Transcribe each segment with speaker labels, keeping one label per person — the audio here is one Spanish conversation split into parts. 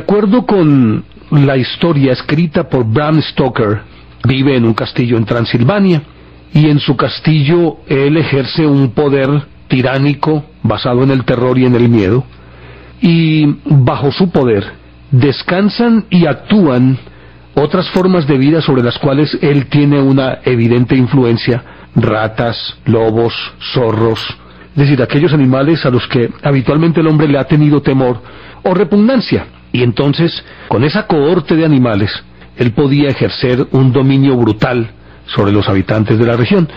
Speaker 1: De acuerdo con la historia escrita por Bram Stoker, vive en un castillo en Transilvania, y en su castillo él ejerce un poder tiránico basado en el terror y en el miedo, y bajo su poder descansan y actúan otras formas de vida sobre las cuales él tiene una evidente influencia: ratas, lobos, zorros, es decir, aquellos animales a los que habitualmente el hombre le ha tenido temor o repugnancia. Y entonces, con esa cohorte de animales, él podía ejercer un dominio brutal sobre los habitantes de la región.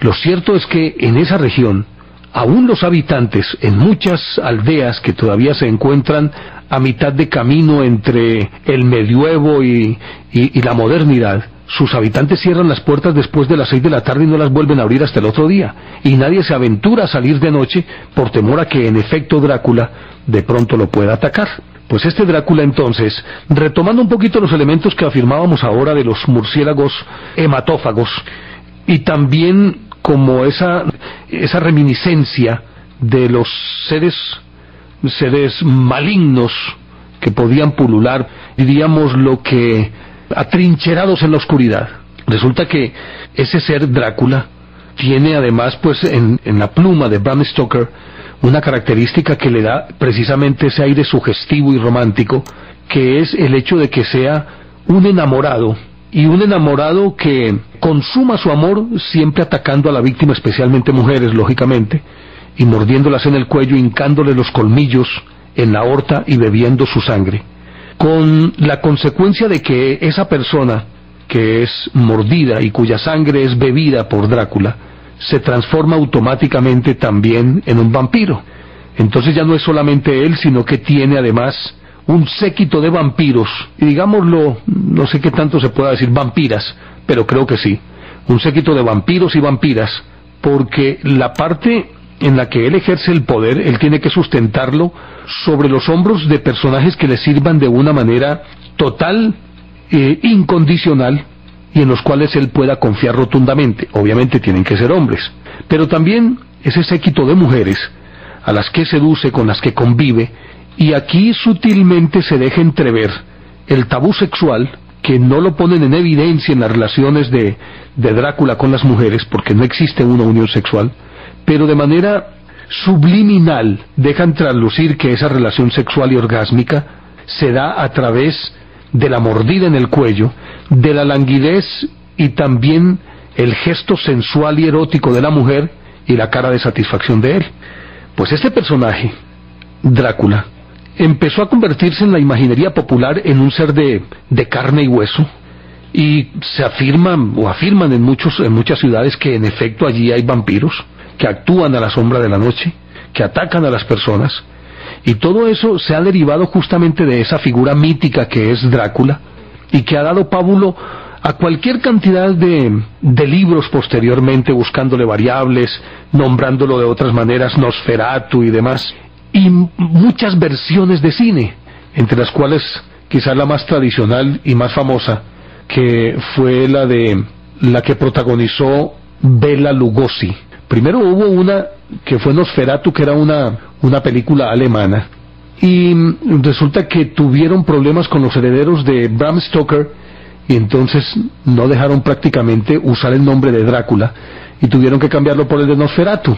Speaker 1: Lo cierto es que en esa región, aún los habitantes, en muchas aldeas que todavía se encuentran a mitad de camino entre el medioevo y la modernidad, sus habitantes cierran las puertas después de las 6 de la tarde y no las vuelven a abrir hasta el otro día, y nadie se aventura a salir de noche por temor a que en efecto Drácula de pronto lo pueda atacar. Pues este Drácula entonces, retomando un poquito los elementos que afirmábamos ahora de los murciélagos hematófagos, y también como esa reminiscencia de los seres malignos que podían pulular, diríamos lo que atrincherados en la oscuridad. Resulta que ese ser Drácula tiene además, pues en la pluma de Bram Stoker, una característica que le da precisamente ese aire sugestivo y romántico, que es el hecho de que sea un enamorado, y un enamorado que consuma su amor siempre atacando a la víctima, especialmente mujeres, lógicamente, y mordiéndolas en el cuello, hincándole los colmillos en la aorta y bebiendo su sangre, con la consecuencia de que esa persona que es mordida y cuya sangre es bebida por Drácula se transforma automáticamente también en un vampiro. Entonces ya no es solamente él, sino que tiene además un séquito de vampiros, y digámoslo, no sé qué tanto se pueda decir vampiras, pero creo que sí, un séquito de vampiros y vampiras, porque la parte en la que él ejerce el poder, él tiene que sustentarlo sobre los hombros de personajes que le sirvan de una manera total, incondicional, y en los cuales él pueda confiar rotundamente. Obviamente tienen que ser hombres, pero también ese séquito de mujeres a las que seduce, con las que convive, y aquí sutilmente se deja entrever el tabú sexual, que no lo ponen en evidencia en las relaciones de Drácula con las mujeres, porque no existe una unión sexual, pero de manera subliminal dejan traslucir que esa relación sexual y orgásmica se da a través de la mordida en el cuello, de la languidez y también el gesto sensual y erótico de la mujer y la cara de satisfacción de él. Pues este personaje, Drácula, empezó a convertirse en la imaginería popular en un ser de carne y hueso, y se afirman en muchas ciudades que en efecto allí hay vampiros que actúan a la sombra de la noche, que atacan a las personas, y todo eso se ha derivado justamente de esa figura mítica que es Drácula, y que ha dado pábulo a cualquier cantidad de libros posteriormente, buscándole variables, nombrándolo de otras maneras, Nosferatu y demás, y muchas versiones de cine, entre las cuales quizás la más tradicional y más famosa, que fue la que protagonizó Bela Lugosi. Primero hubo una que fue Nosferatu, que era una película alemana, y resulta que tuvieron problemas con los herederos de Bram Stoker, y entonces no dejaron prácticamente usar el nombre de Drácula, y tuvieron que cambiarlo por el de Nosferatu.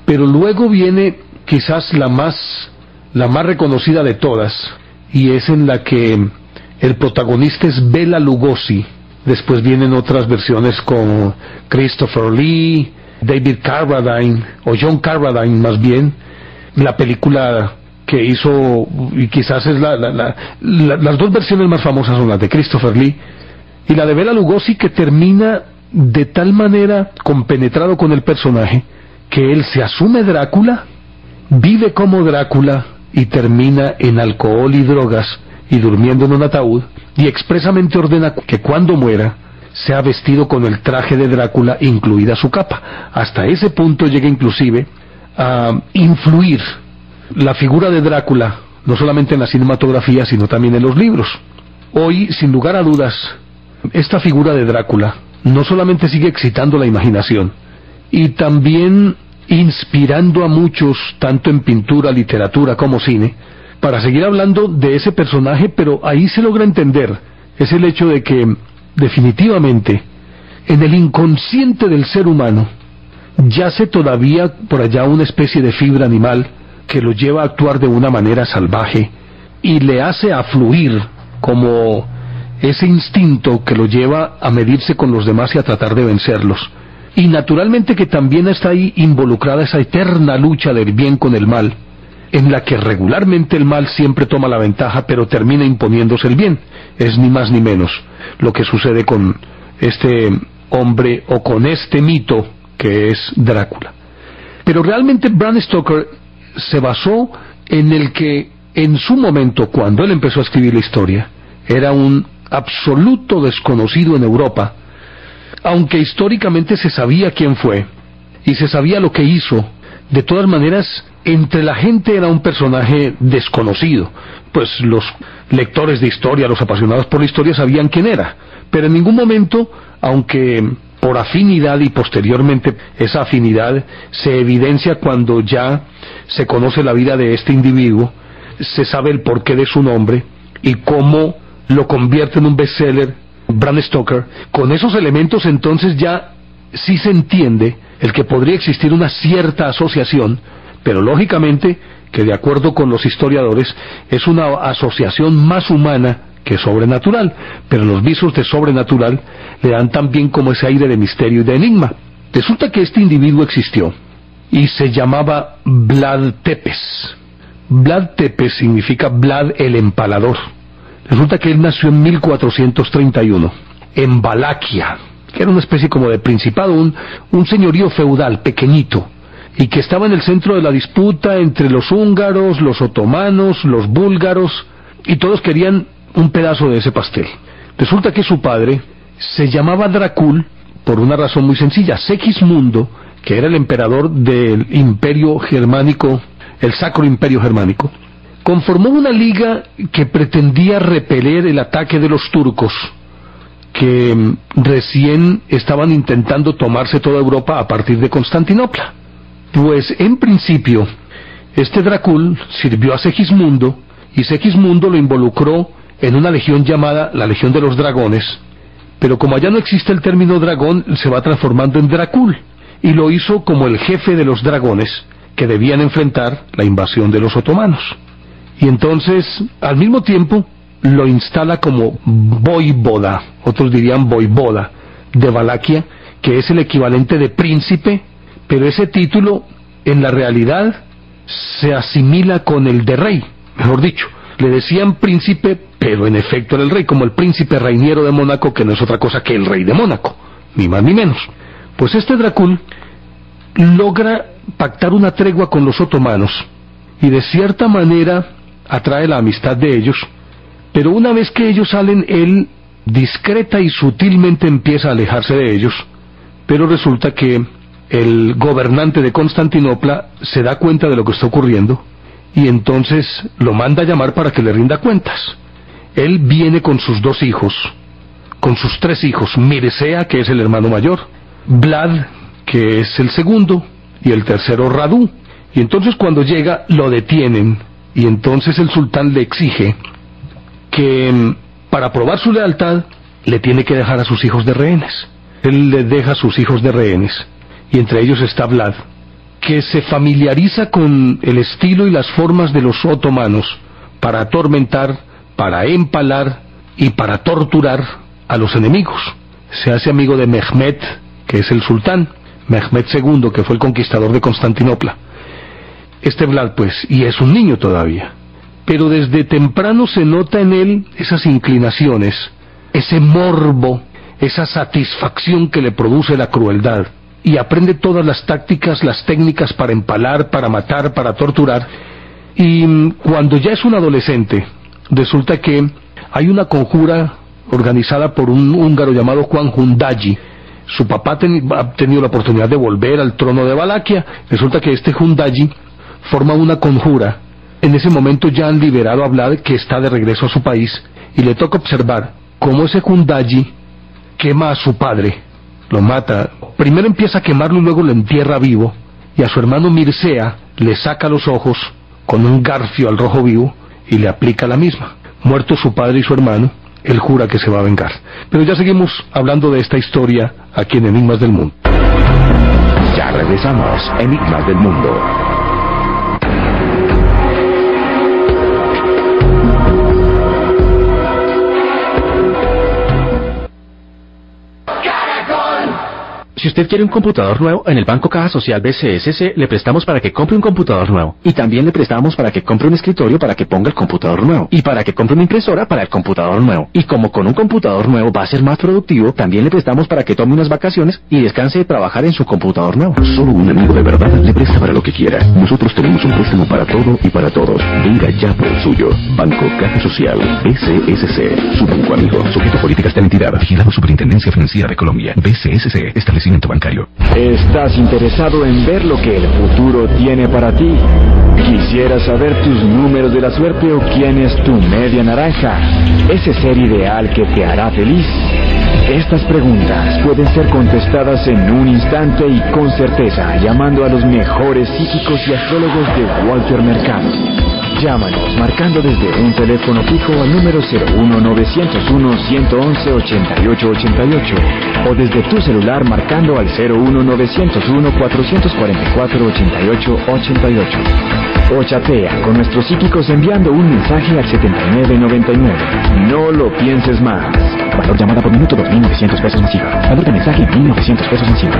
Speaker 1: Pero luego viene quizás la más reconocida de todas, y es en la que el protagonista es Bela Lugosi. Después vienen otras versiones con Christopher Lee, David Carradine, o John Carradine más bien, la película que hizo, y quizás es las dos versiones más famosas son las de Christopher Lee, y la de Bela Lugosi, que termina de tal manera compenetrado con el personaje, que él se asume Drácula, vive como Drácula, y termina en alcohol y drogas, y durmiendo en un ataúd, y expresamente ordena que cuando muera, sea vestido con el traje de Drácula, incluida su capa. Hasta ese punto llega inclusive a influir la figura de Drácula, no solamente en la cinematografía, sino también en los libros. Hoy, sin lugar a dudas, esta figura de Drácula no solamente sigue excitando la imaginación, y también inspirando a muchos, tanto en pintura, literatura como cine, para seguir hablando de ese personaje, pero ahí se logra entender, es el hecho de que definitivamente en el inconsciente del ser humano yace todavía por allá una especie de fibra animal que lo lleva a actuar de una manera salvaje y le hace afluir como ese instinto que lo lleva a medirse con los demás y a tratar de vencerlos. Y naturalmente que también está ahí involucrada esa eterna lucha del bien con el mal, en la que regularmente el mal siempre toma la ventaja, pero termina imponiéndose el bien. Es ni más ni menos lo que sucede con este hombre o con este mito que es Drácula. Pero realmente Bram Stoker se basó en el que en su momento, cuando él empezó a escribir la historia, era un absoluto desconocido en Europa, aunque históricamente se sabía quién fue y se sabía lo que hizo. De todas maneras, entre la gente era un personaje desconocido, pues los lectores de historia, los apasionados por la historia sabían quién era, pero en ningún momento, aunque por afinidad, y posteriormente esa afinidad se evidencia cuando ya se conoce la vida de este individuo, se sabe el porqué de su nombre y cómo lo convierte en un bestseller Bram Stoker. Con esos elementos entonces ya sí se entiende el que podría existir una cierta asociación, pero lógicamente que de acuerdo con los historiadores es una asociación más humana que sobrenatural, pero los visos de sobrenatural le dan también como ese aire de misterio y de enigma. Resulta que este individuo existió y se llamaba Vlad Tepes. Vlad Tepes significa Vlad el Empalador. Resulta que él nació en 1431 en Valaquia, que era una especie como de principado, un señorío feudal pequeñito, y que estaba en el centro de la disputa entre los húngaros, los otomanos, los búlgaros, y todos querían un pedazo de ese pastel. Resulta que su padre se llamaba Dracul por una razón muy sencilla. Segismundo, que era el emperador del imperio germánico, el Sacro Imperio Germánico, conformó una liga que pretendía repeler el ataque de los turcos, que recién estaban intentando tomarse toda Europa a partir de Constantinopla. Pues en principio este Dracul sirvió a Segismundo, y Segismundo lo involucró en una legión llamada la Legión de los Dragones, pero como allá no existe el término dragón, se va transformando en Dracul, y lo hizo como el jefe de los dragones que debían enfrentar la invasión de los otomanos. Y entonces, al mismo tiempo, lo instala como voivoda, otros dirían voivoda, de Valaquia, que es el equivalente de príncipe, pero ese título, en la realidad, se asimila con el de rey, mejor dicho. Le decían príncipe, pero en efecto era el rey, como el príncipe Rainiero de Mónaco, que no es otra cosa que el rey de Mónaco, ni más ni menos. Pues este Dracul logra pactar una tregua con los otomanos, y de cierta manera atrae la amistad de ellos, pero una vez que ellos salen, él discreta y sutilmente empieza a alejarse de ellos, pero resulta que el gobernante de Constantinopla se da cuenta de lo que está ocurriendo, y entonces lo manda a llamar para que le rinda cuentas. Él viene con sus dos hijos, con sus tres hijos, Mircea, que es el hermano mayor, Vlad, que es el segundo, y el tercero Radu. Y entonces cuando llega lo detienen, y entonces el sultán le exige que para probar su lealtad le tiene que dejar a sus hijos de rehenes. Él le deja a sus hijos de rehenes, y entre ellos está Vlad, que se familiariza con el estilo y las formas de los otomanos para atormentar, para empalar y para torturar a los enemigos. Se hace amigo de Mehmed, que es el sultán, Mehmed II, que fue el conquistador de Constantinopla. Este Vlad, pues, y es un niño todavía, pero desde temprano se nota en él esas inclinaciones, ese morbo, esa satisfacción que le produce la crueldad, y aprende todas las tácticas, las técnicas para empalar, para matar, para torturar. Y cuando ya es un adolescente, resulta que hay una conjura organizada por un húngaro llamado Juan Hundaji. Su papá ha tenido la oportunidad de volver al trono de Valaquia. Resulta que este Hundaji forma una conjura. En ese momento ya han liberado a Vlad, que está de regreso a su país, y le toca observar cómo ese Hundaji quema a su padre, lo mata. Primero empieza a quemarlo y luego lo entierra vivo, y a su hermano Mircea le saca los ojos con un garfio al rojo vivo, y le aplica la misma. Muerto su padre y su hermano, él jura que se va a vengar. Pero ya seguimos hablando de esta historia aquí en Enigmas del Mundo.
Speaker 2: Ya regresamos, Enigmas del Mundo.
Speaker 3: Si usted quiere un computador nuevo, en el Banco Caja Social BCSC le prestamos para que compre un computador nuevo. Y también le prestamos para que compre un escritorio para que ponga el computador nuevo. Y para que compre una impresora para el computador nuevo. Y como con un computador nuevo va a ser más productivo, también le prestamos para que tome unas vacaciones y descanse de trabajar en su computador nuevo.
Speaker 2: Solo un amigo de verdad le presta para lo que quiera. Nosotros tenemos un préstamo para todo y para todos. Venga ya por el suyo. Banco Caja Social BCSC. Su banco amigo. Sujeto a políticas de la entidad. Vigilado Superintendencia Financiera de Colombia. BCSC. Establecimiento bancario.
Speaker 4: ¿Estás interesado en ver lo que el futuro tiene para ti? ¿Quisieras saber tus números de la suerte o quién es tu media naranja? ¿Ese ser ideal que te hará feliz? Estas preguntas pueden ser contestadas en un instante y con certeza llamando a los mejores psíquicos y astrólogos de Walter Mercado. Llámanos marcando desde un teléfono fijo al número 01901-111-8888 o desde tu celular marcando al 01901-444-8888 o chatea con nuestros psíquicos enviando un mensaje al 7999. No lo pienses más. Valor llamada por minuto 2.900 pesos masiva. Valor de mensaje 1.900 pesos masiva.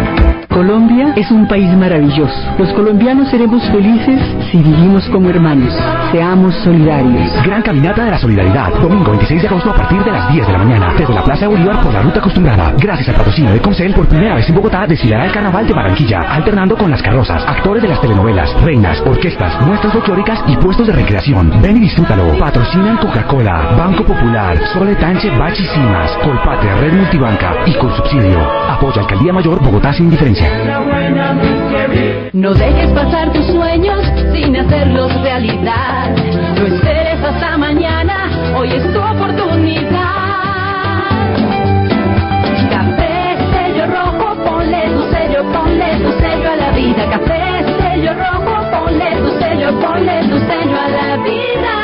Speaker 5: Colombia es un país maravilloso. Los colombianos seremos felices si vivimos como hermanos. Seamos solidarios.
Speaker 6: Gran Caminata de la Solidaridad. Domingo 26 de agosto a partir de las 10 de la mañana. Desde la Plaza de Bolívar por la ruta acostumbrada. Gracias al patrocinio de Concel, por primera vez en Bogotá desfilará el Carnaval de Barranquilla, alternando con las carrozas, actores de las telenovelas, reinas, orquestas, muestras folclóricas y puestos de recreación. Ven y disfrútalo. Patrocinan Coca-Cola, Banco Popular, Sole Tanche, Bachi Simas, Colpatria, Red Multibanca y con subsidio. Apoya Alcaldía Mayor Bogotá sin diferencia.
Speaker 7: No dejes pasar tus sueños sin hacerlos realidad. No esperes hasta mañana, hoy es tu oportunidad. Café Sello Rojo, ponle tu sello a la vida. Café Sello Rojo, ponle tu sello a la vida.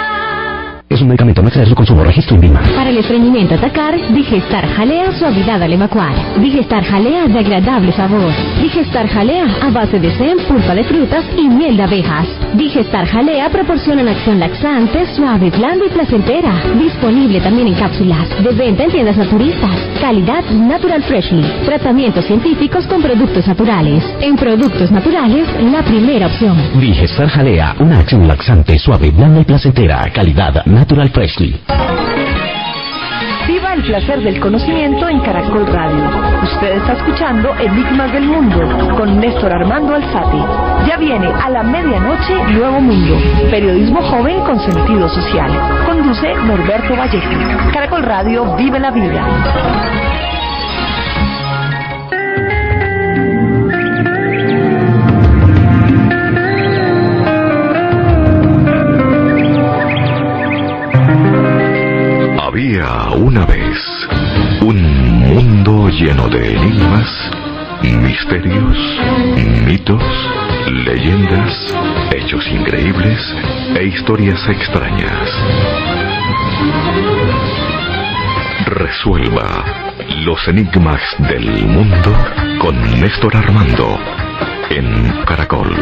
Speaker 6: Es un medicamento, no exceder su consumo. Registro INVIMA.
Speaker 8: Para el estreñimiento atacar, Digestar Jalea, suavidad al evacuar. Digestar Jalea de agradable sabor. Digestar Jalea a base de zen, pulpa de frutas y miel de abejas. Digestar Jalea proporciona una acción laxante, suave, blanda y placentera. Disponible también en cápsulas. De venta en tiendas naturistas. Calidad Natural Freshly. Tratamientos científicos con productos naturales. En productos naturales, la primera opción.
Speaker 6: Digestar Jalea, una acción laxante, suave, blanda y placentera. Calidad Natural Freshly.
Speaker 5: Viva el placer del conocimiento en Caracol Radio. Usted está escuchando Enigmas del Mundo con Néstor Armando Alzate. Ya viene a la medianoche Nuevo Mundo. Periodismo joven con sentido social. Conduce Norberto Vallejo. Caracol Radio, vive la vida.
Speaker 2: Había una vez un mundo lleno de enigmas, misterios, mitos, leyendas, hechos increíbles e historias extrañas. Resuelva los enigmas del mundo con Néstor Armando en Caracol.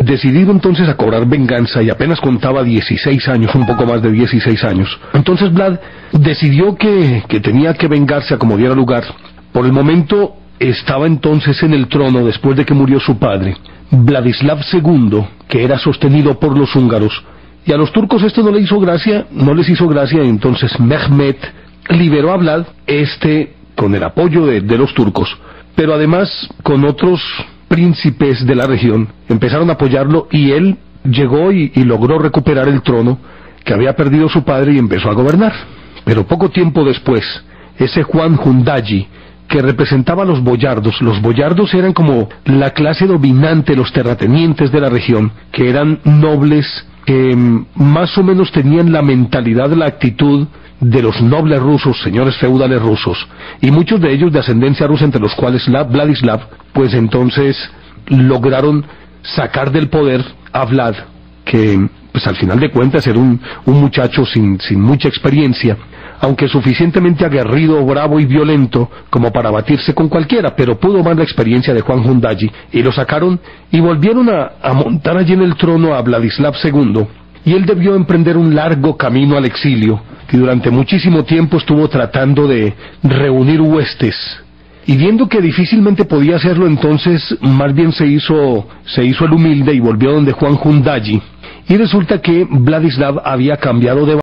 Speaker 1: Decidido entonces a cobrar venganza y apenas contaba 16 años, un poco más de 16 años, entonces Vlad decidió que tenía que vengarse a como diera lugar. Por el momento estaba entonces en el trono después de que murió su padre, Vladislav II, que era sostenido por los húngaros, y a los turcos esto no les hizo gracia, y entonces Mehmed liberó a Vlad, con el apoyo de los turcos, pero además con otros príncipes de la región empezaron a apoyarlo y él llegó y logró recuperar el trono que había perdido su padre y empezó a gobernar. Pero poco tiempo después, ese Juan Hundayi, que representaba a los boyardos eran como la clase dominante, los terratenientes de la región, que eran nobles, que más o menos tenían la mentalidad, la actitud de los nobles rusos, señores feudales rusos, y muchos de ellos de ascendencia rusa, entre los cuales Vladislav, pues entonces lograron sacar del poder a Vlad, que pues al final de cuentas era un muchacho sin mucha experiencia, aunque suficientemente aguerrido, bravo y violento como para batirse con cualquiera, pero pudo más la experiencia de Juan Hundayi, y lo sacaron y volvieron a montar allí en el trono a Vladislav II, y él debió emprender un largo camino al exilio, que durante muchísimo tiempo estuvo tratando de reunir huestes, y viendo que difícilmente podía hacerlo, entonces más bien se hizo el humilde y volvió donde Juan Hundayi, y resulta que Vladislav había cambiado de